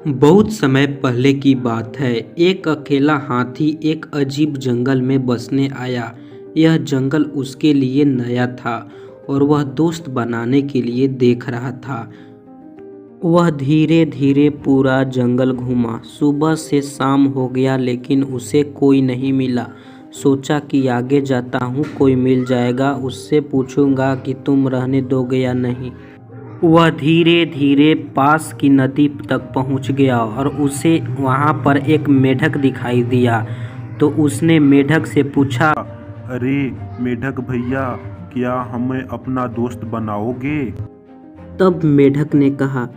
बहुत समय पहले की बात है। एक अकेला हाथी एक अजीब जंगल में बसने आया। यह जंगल उसके लिए नया था और वह दोस्त बनाने के लिए देख रहा था। वह धीरे धीरे पूरा जंगल घूमा। सुबह से शाम हो गया लेकिन उसे कोई नहीं मिला। सोचा कि आगे जाता हूँ, कोई मिल जाएगा, उससे पूछूंगा कि तुम रहने दोगे या नहीं। वह धीरे धीरे पास की नदी तक पहुंच गया और उसे वहां पर एक मेढक दिखाई दिया। तो उसने मेढक से पूछा, अरे मेढक भैया, क्या हमें अपना दोस्त बनाओगे? तब मेढक ने कहा,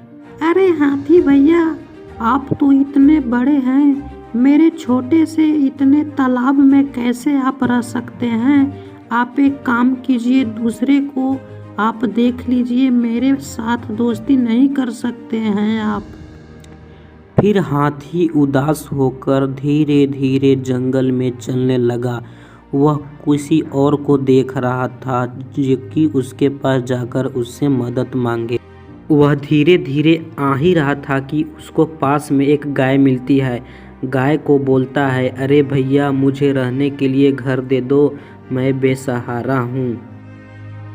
अरे हाथी भैया, आप तो इतने बड़े हैं, मेरे छोटे से इतने तालाब में कैसे आप रह सकते हैं? आप एक काम कीजिए, दूसरे को आप देख लीजिए, मेरे साथ दोस्ती नहीं कर सकते हैं आप? फिर हाथी उदास होकर धीरे धीरे जंगल में चलने लगा। वह किसी और को देख रहा था जो कि उसके पास जाकर उससे मदद मांगे। वह धीरे धीरे आ ही रहा था कि उसको पास में एक गाय मिलती है। गाय को बोलता है, अरे भैया, मुझे रहने के लिए घर दे दो, मैं बेसहारा हूँ।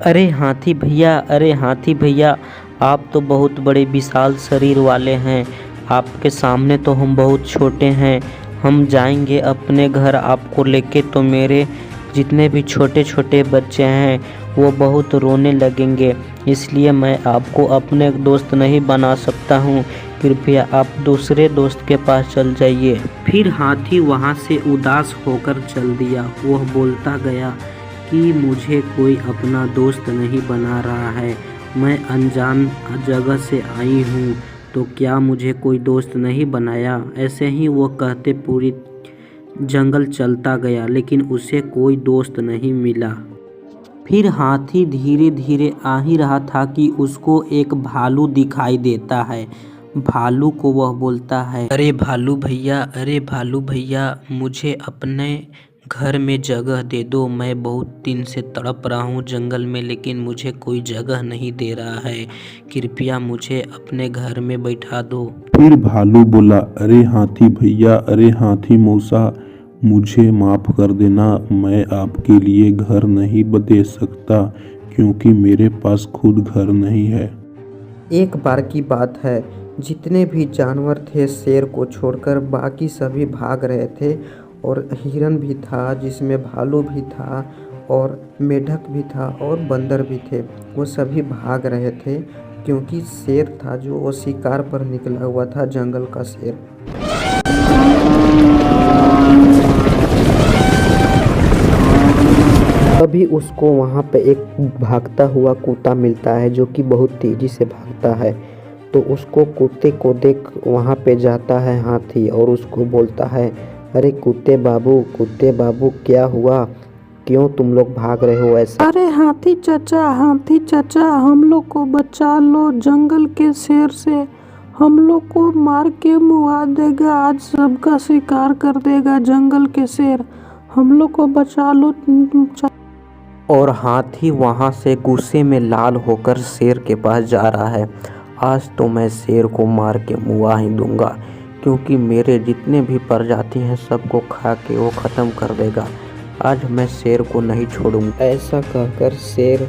अरे हाथी भैया, अरे हाथी भैया, आप तो बहुत बड़े विशाल शरीर वाले हैं। आपके सामने तो हम बहुत छोटे हैं। हम जाएंगे अपने घर आपको लेके तो मेरे जितने भी छोटे छोटे बच्चे हैं वो बहुत रोने लगेंगे। इसलिए मैं आपको अपने दोस्त नहीं बना सकता हूँ। कृपया आप दूसरे दोस्त के पास चल जाइए। फिर हाथी वहाँ से उदास होकर चल दिया। वह बोलता गया कि मुझे कोई अपना दोस्त नहीं बना रहा है। मैं अनजान जगह से आई हूँ, तो क्या मुझे कोई दोस्त नहीं बनाया? ऐसे ही वो कहते पूरी जंगल चलता गया लेकिन उसे कोई दोस्त नहीं मिला। फिर हाथी धीरे धीरे आ ही रहा था कि उसको एक भालू दिखाई देता है। भालू को वह बोलता है, अरे भालू भैया, अरे भालू भैया, मुझे अपने घर में जगह दे दो। मैं बहुत दिन से तड़प रहा हूँ जंगल में लेकिन मुझे कोई जगह नहीं दे रहा है। कृपया मुझे अपने घर में बैठा दो। फिर भालू बोला, अरे हाथी भैया, अरे हाथी मौसा, मुझे माफ कर देना, मैं आपके लिए घर नहीं दे सकता क्योंकि मेरे पास खुद घर नहीं है। एक बार की बात है, जितने भी जानवर थे शेर को छोड़कर बाकी सभी भाग रहे थे और हिरन भी था, जिसमें भालू भी था और मेढक भी था और बंदर भी थे। वो सभी भाग रहे थे क्योंकि शेर था जो वो शिकार पर निकला हुआ था, जंगल का शेर। तभी उसको वहाँ पे एक भागता हुआ कुत्ता मिलता है जो कि बहुत तेज़ी से भागता है। तो उसको कुत्ते को देख वहाँ पे जाता है हाथी और उसको बोलता है, अरे कुत्ते बाबू, क्या हुआ? क्यों तुम लोग भाग रहे हो ऐसे? अरे हाथी चाचा, हम लोग को बचा लो जंगल के शेर से। हम लोग को मार के मुआ देगा, आज सबका शिकार कर देगा जंगल के शेर। हम लोग को बचा लो। और हाथी वहाँ से गुस्से में लाल होकर शेर के पास जा रहा है। आज तो मैं शेर को मार के मुआ ही दूंगा क्योंकि मेरे जितने भी प्रजाति हैं सबको खा के वो ख़त्म कर देगा। आज मैं शेर को नहीं छोड़ूंगा। ऐसा कहकर शेर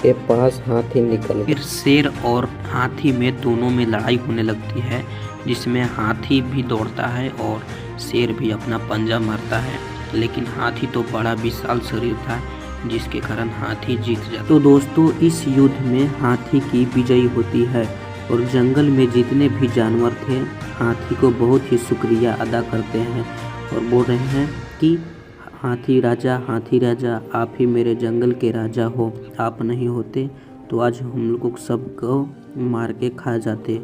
के पास हाथी निकल गया। फिर शेर और हाथी में दोनों में लड़ाई होने लगती है, जिसमें हाथी भी दौड़ता है और शेर भी अपना पंजा मारता है। लेकिन हाथी तो बड़ा विशाल शरीर था जिसके कारण हाथी जीत जाता। तो दोस्तों, इस युद्ध में हाथी की विजय होती है और जंगल में जितने भी जानवर थे हाथी को बहुत ही शुक्रिया अदा करते हैं और बोल रहे हैं कि हाथी राजा, आप ही मेरे जंगल के राजा हो। आप नहीं होते तो आज हम लोग को सबको मार के खा जाते।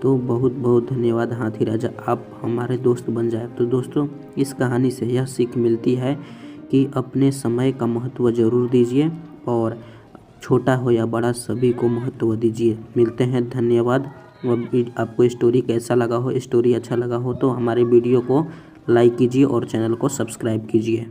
तो बहुत बहुत धन्यवाद हाथी राजा, आप हमारे दोस्त बन जाए। तो दोस्तों, इस कहानी से यह सीख मिलती है कि अपने समय का महत्व ज़रूर दीजिए और छोटा हो या बड़ा सभी को महत्व दीजिए। मिलते हैं, धन्यवाद। आपको स्टोरी कैसा लगा हो, स्टोरी अच्छा लगा हो तो हमारे वीडियो को लाइक कीजिए और चैनल को सब्सक्राइब कीजिए।